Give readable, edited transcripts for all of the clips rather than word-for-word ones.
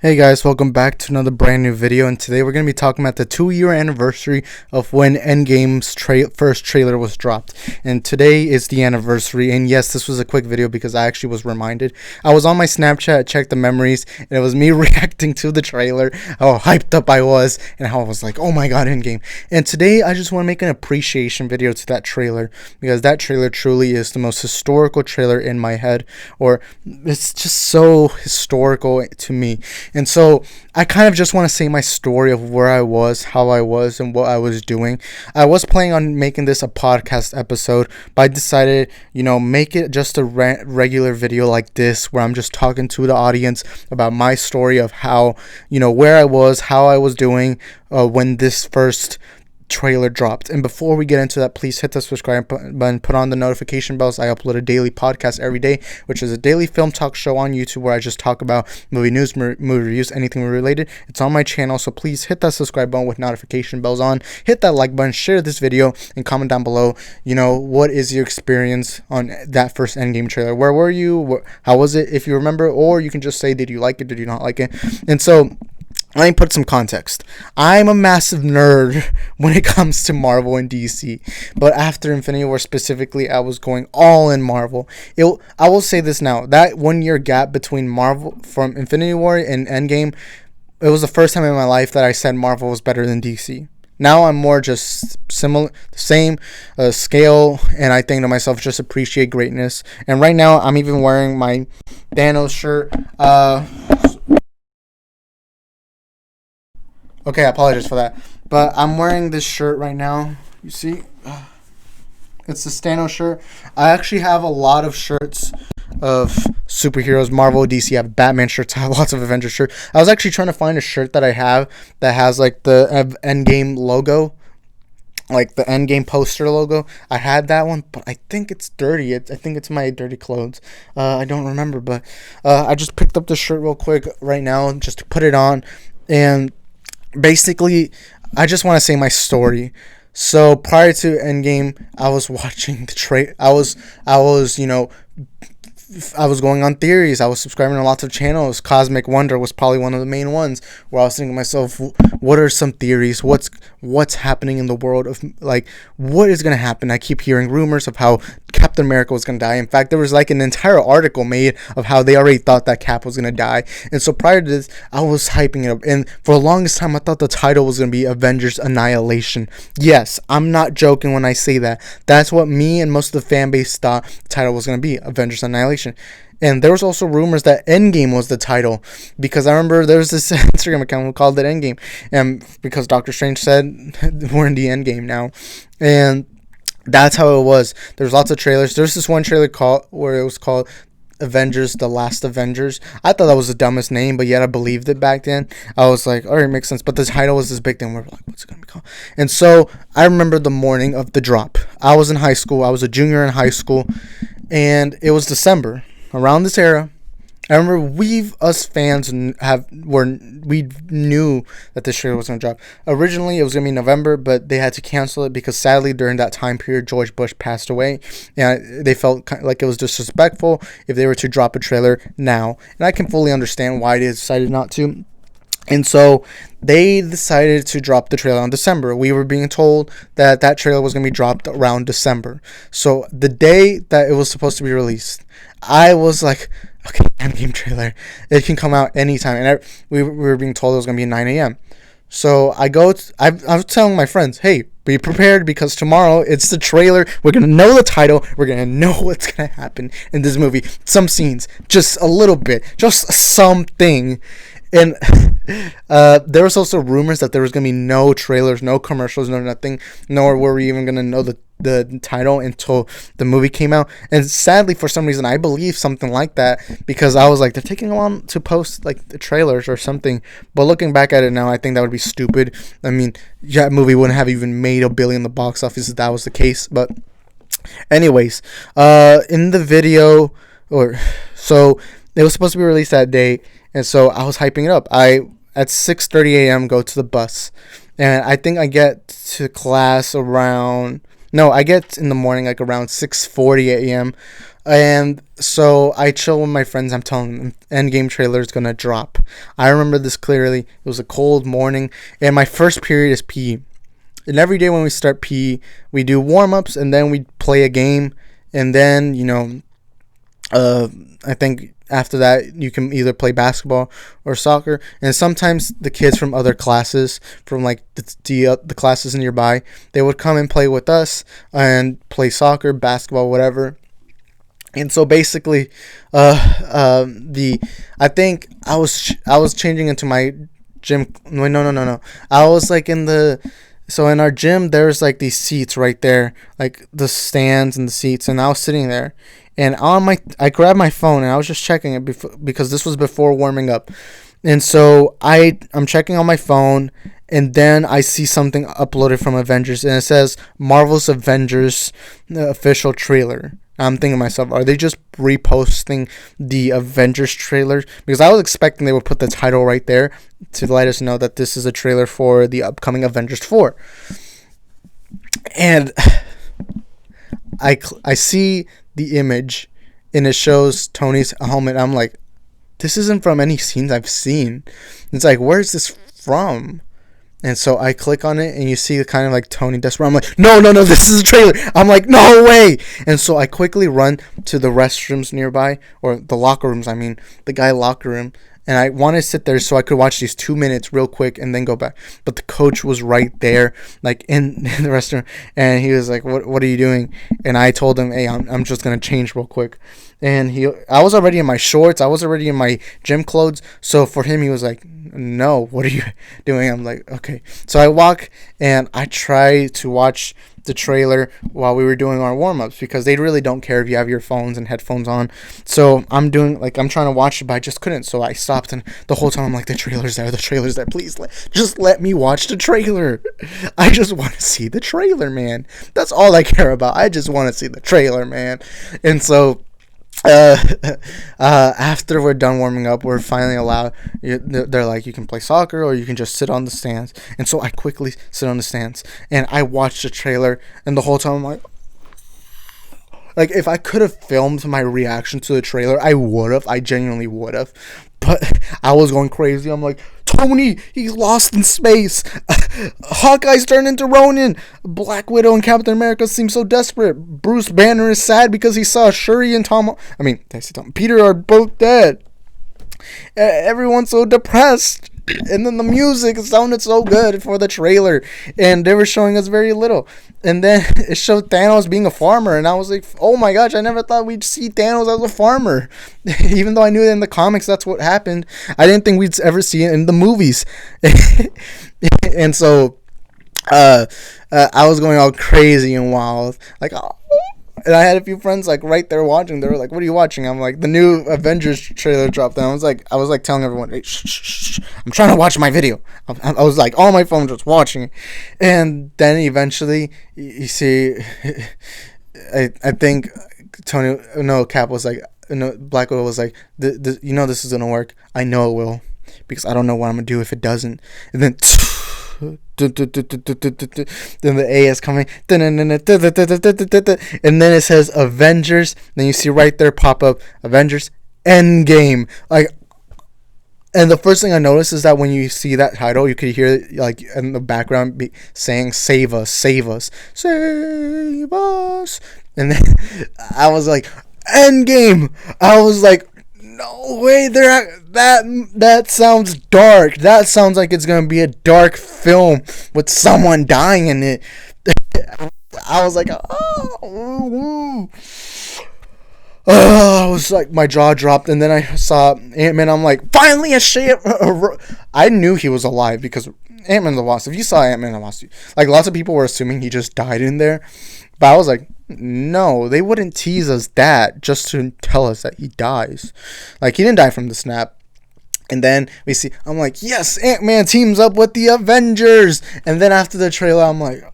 Hey guys, welcome back to another brand new video, and today we're going to be talking about the 2-year anniversary of when Endgame's first trailer was dropped. And today is the anniversary, and yes, this was a quick video because I actually was reminded. I was on my Snapchat, checked the memories, and it was me reacting to the trailer, how hyped up I was, and how I was like, oh my god, Endgame. And today I just want to make an appreciation video to that trailer, because that trailer truly is the most historical trailer in my head, or it's just so historical to me. And so I kind of just want to say my story of where I was, how I was, and what I was doing. I was planning on making this a podcast episode, but I decided, make it just a regular video like this where I'm just talking to the audience about my story of how, where I was, how I was doing when this first trailer dropped. And before we get into that, please hit the subscribe button, put on the notification bells. I upload a daily podcast every day, which is a daily film talk show on YouTube where I just talk about movie news, movie reviews, anything related. It's on my channel, so please hit that subscribe button with notification bells on, hit that like button, share this video, and comment down below, what is your experience on that first Endgame trailer? Where were you? How was it, if you remember? Or you can just say, did you like it, did you not like it? And so let me put some context. I'm a massive nerd when it comes to Marvel and DC, but after Infinity War specifically, I was going all in Marvel. I will say this now, that 1 year gap between Marvel from Infinity War and Endgame, it was the first time in my life that I said Marvel was better than DC. Now I'm more just similar, same scale, and I think to myself, just appreciate greatness. And right now, I'm even wearing my Thanos shirt. Okay, I apologize for that. But I'm wearing this shirt right now. You see? It's the Thanos shirt. I actually have a lot of shirts of superheroes, Marvel, DC. I have Batman shirts. I have lots of Avengers shirts. I was actually trying to find a shirt that I have that has like the Endgame logo, like the Endgame poster logo. I had that one, but I think it's dirty. I think it's my dirty clothes. I don't remember, but I just picked up the shirt real quick right now just to put it on. And basically, I just want to say my story. So prior to Endgame, I was watching the I was going on theories. I was subscribing to lots of channels. Cosmic Wonder was probably one of the main ones where I was thinking to myself, what are some theories? What's happening in the world of, like, what is going to happen? I keep hearing rumors of how Captain America was going to die. In fact, there was like an entire article made of how they already thought that Cap was going to die. And so prior to this, I was hyping it up. And for the longest time, I thought the title was going to be Avengers Annihilation. Yes, I'm not joking when I say that. That's what me and most of the fan base thought the title was going to be, Avengers Annihilation. And there was also rumors that Endgame was the title, because I remember there was this Instagram account who called it Endgame, and because Doctor Strange said we're in the Endgame now, and that's how it was. There's lots of trailers. There's this one trailer where it was called Avengers, The Last Avengers. I thought that was the dumbest name, but yet I believed it back then. I was like, alright, makes sense. But the title was this big thing. We're like, what's it going to be called? And so I remember the morning of the drop. I was in high school. I was a junior in high school, and it was December. Around this era, I remember us fans we knew that this trailer was going to drop. Originally, it was going to be November, but they had to cancel it because sadly during that time period, George Bush passed away, and they felt like it was disrespectful if they were to drop a trailer now. And I can fully understand why they decided not to. And so they decided to drop the trailer on December. We were being told that that trailer was going to be dropped around December. So the day that it was supposed to be released, I was like, okay, Endgame trailer, it can come out anytime. And we were being told it was going to be at 9 a.m. So I was telling my friends, hey, be prepared because tomorrow it's the trailer. We're going to know the title. We're going to know what's going to happen in this movie. Some scenes, just a little bit, just something. And there was also rumors that there was going to be no trailers, no commercials, no nothing, nor were we even going to know the title until the movie came out. And sadly, for some reason, I believe something like that, because I was like, they're taking a while to post like the trailers or something. But looking back at it now, I think that would be stupid. I mean, that movie wouldn't have even made $1 billion in the box office if that was the case. But anyways, in the video, so it was supposed to be released that day. And so I was hyping it up. At 6:30 a.m. go to the bus, and I think I get to class I get in the morning like around 6:40 a.m. And so I chill with my friends. I'm telling them Endgame trailer is gonna drop. I remember this clearly. It was a cold morning, and my first period is PE. And every day when we start PE, we do warm ups, and then we play a game, and then uh, I think after that you can either play basketball or soccer. And sometimes the kids from other classes, from like the classes nearby, they would come and play with us and play soccer, basketball, whatever. And so basically, the I think I was changing into my gym. No. I was like in the so in our gym there's like these seats right there, like the stands and the seats, and I was sitting there, and I grabbed my phone and I was just checking it because this was before warming up, and so I'm checking on my phone, and then I see something uploaded from Avengers, and it says Marvel's Avengers official trailer. I'm thinking to myself, are they just reposting the Avengers trailer? Because I was expecting they would put the title right there to let us know that this is a trailer for the upcoming Avengers 4. And I see the image, and it shows Tony's helmet. I'm like, this isn't from any scenes I've seen. It's like, where's this from? And so I click on it, and you see kind of like Tony desperate. I'm like, no, this is a trailer. I'm like, no way. And so I quickly run to the restrooms nearby, or the locker rooms, I mean, the guy locker room. And I want to sit there so I could watch these 2 minutes real quick and then go back. But the coach was right there, like in the restroom. And he was like, what are you doing? And I told him, hey, I'm just going to change real quick. And I was already in my shorts. I was already in my gym clothes. So for him, he was like, no, what are you doing? I'm like, okay. So I walk and I try to watch the trailer while we were doing our warm-ups, because they really don't care if you have your phones and headphones on. So I'm trying to watch it, but I just couldn't. So I stopped, and the whole time I'm like, the trailer's there. Please just let me watch the trailer. I just want to see the trailer, man. That's all I care about. I just want to see the trailer, man. And so after we're done warming up, we're finally allowed. They're like, you can play soccer or you can just sit on the stands. And so I quickly sit on the stands and I watched the trailer. And the whole time I'm like, if I could have filmed my reaction to the trailer, I would have. I genuinely would have. But I was going crazy. I'm like, Tony, he's lost in space. Hawkeye's turned into Ronin. Black Widow and Captain America seem so desperate. Bruce Banner is sad because he saw Shuri and Peter are both dead. Everyone's so depressed. And then the music sounded so good for the trailer, and they were showing us very little. And then it showed Thanos being a farmer, and I was like, oh my gosh, I never thought we'd see Thanos as a farmer. Even though I knew that in the comics that's what happened, I didn't think we'd ever see it in the movies. And so I was going all crazy and wild, like, oh. And I had a few friends like right there watching. They were like, "What are you watching?" I'm like, "The new Avengers trailer dropped." And I was like telling everyone, "Hey, shh. I'm trying to watch my video." I was like on my phone just watching it. And then eventually, you see, I think Cap was like, no, Black Widow was like, this is gonna work. I know it will, because I don't know what I'm gonna do if it doesn't. And then. Then the A is coming, and then it says Avengers. Then you see right there pop up Avengers Endgame. Like, and the first thing I noticed is that when you see that title, you could hear like in the background saying "Save us, save us, save us." And then I was like, Endgame. I was like, no way, that sounds dark. That sounds like it's gonna be a dark film with someone dying in it. I was like, oh, I was like, my jaw dropped, and then I saw Ant-Man. I'm like, finally a shit. I knew he was alive because Ant-Man the Wasp. If you saw Ant-Man the Wasp, like lots of people were assuming he just died in there, but I was like, no, they wouldn't tease us that just to tell us that he dies. Like, he didn't die from the snap. And then we see, I'm like, yes, Ant-Man teams up with the Avengers. And then after the trailer, I'm like,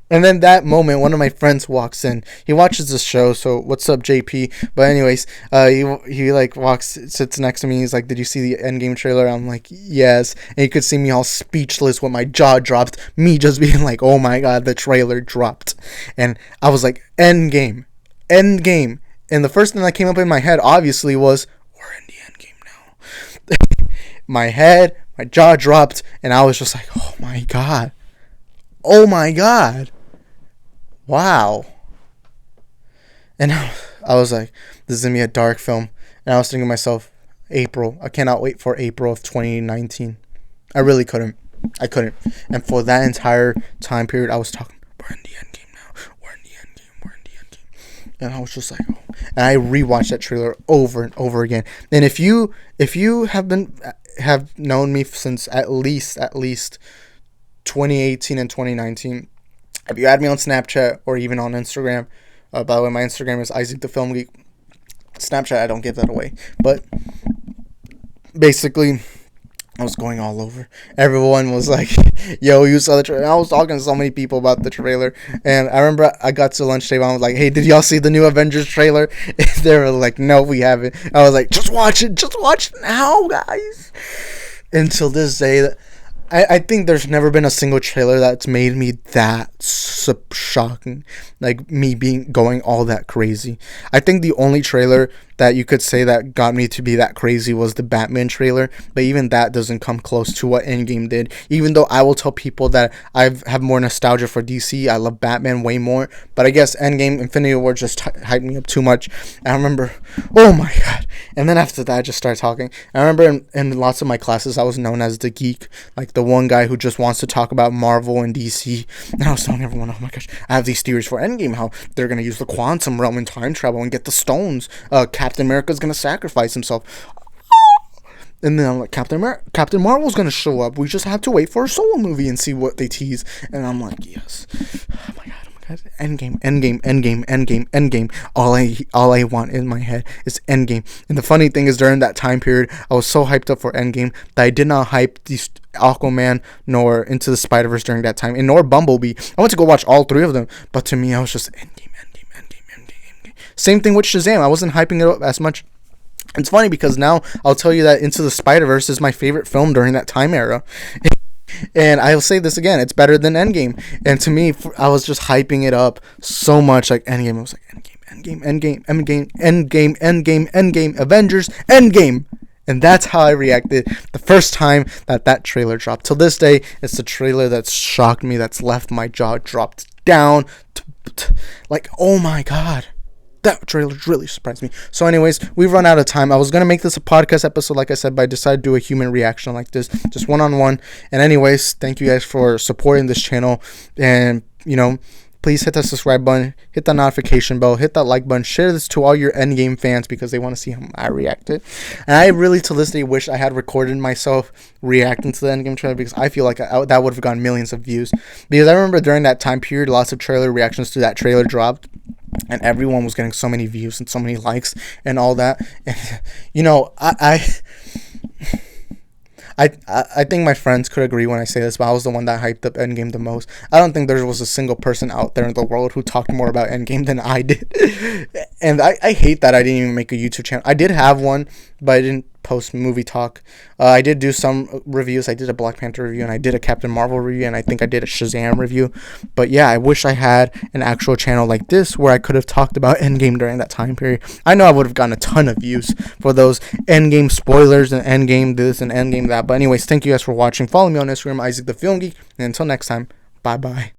and then that moment, one of my friends walks in. He watches the show, so what's up, JP? But anyways, he like sits next to me. He's like, did you see the Endgame trailer? I'm like, yes. And you could see me all speechless with my jaw dropped. Me just being like, oh my god, the trailer dropped. And I was like, Endgame. And the first thing that came up in my head, obviously, was, we're in the end game now. My jaw dropped, and I was just like, oh my god. Oh my god. Wow. And I was like, this is going to be a dark film. And I was thinking to myself, April. I cannot wait for April of 2019. I really couldn't. I couldn't. And for that entire time period, I was talking, we're in the end game now. We're in the end game. We're in the end game. And I was just like, oh. And I rewatched that trailer over and over again. And if you have known me since at least 2018 and 2019, if you add me on Snapchat or even on Instagram, by the way, my Instagram is Isaac the Film Geek. Snapchat, I don't give that away. But basically, I was going all over. Everyone was like, yo, you saw the trailer. I was talking to so many people about the trailer. And I remember I got to lunch table. I was like, hey, did y'all see the new Avengers trailer? And they were like, no, we haven't. I was like, just watch it. Just watch it now, guys. Until this day, I think there's never been a single trailer that's made me that shocking, like me going all that crazy. I think the only trailer that you could say that got me to be that crazy was the Batman trailer, but even that doesn't come close to what Endgame did. Even though I will tell people that I have more nostalgia for DC, I love Batman way more, but I guess Endgame, Infinity War just hyped me up too much. And I remember, oh my god. And then after that, I just started talking. I remember in lots of my classes, I was known as the geek, like the one guy who just wants to talk about Marvel and DC. And I was telling everyone, oh my gosh, I have these theories for Endgame, how they're going to use the quantum realm and time travel and get the stones. Captain America's going to sacrifice himself. And then I'm like, Captain Marvel's going to show up. We just have to wait for a solo movie and see what they tease. And I'm like, yes. Oh my god. Endgame. All I want in my head is Endgame. And the funny thing is, during that time period, I was so hyped up for Endgame that I did not hype these Aquaman nor Into the Spider-Verse during that time, and nor Bumblebee. I went to go watch all three of them, but to me, I was just Endgame. Same thing with Shazam. I wasn't hyping it up as much. It's funny because now I'll tell you that Into the Spider-Verse is my favorite film during that time era. And I'll say this again, it's better than Endgame. And to me, I was just hyping it up so much, like Endgame. I was like, Endgame, Avengers, Endgame. And that's how I reacted the first time that trailer dropped. Till this day, it's the trailer that's shocked me, that's left my jaw dropped down. Like, oh my god. That trailer really surprised me. So anyways, we've run out of time. I was going to make this a podcast episode, like I said, but I decided to do a human reaction like this, just one-on-one. And anyways, thank you guys for supporting this channel. And, please hit that subscribe button, hit that notification bell, hit that like button, share this to all your Endgame fans because they want to see how I reacted. And I really, to this day, wish I had recorded myself reacting to the Endgame trailer because I feel like that would have gotten millions of views. Because I remember during that time period, lots of trailer reactions to that trailer dropped. And everyone was getting so many views and so many likes and all that. And, I think my friends could agree when I say this, but I was the one that hyped up Endgame the most. I don't think there was a single person out there in the world who talked more about Endgame than I did. And I hate that I didn't even make a YouTube channel. I did have one, but I didn't post movie talk. I did do some reviews. I did a Black Panther review, and I did a Captain Marvel review, and I think I did a Shazam review. But yeah, I wish I had an actual channel like this where I could have talked about Endgame during that time period. I know I would have gotten a ton of views for those Endgame spoilers and Endgame this and Endgame that. But anyways, thank you guys for watching. Follow me on Instagram, Isaac the Film Geek. And until next time, bye-bye.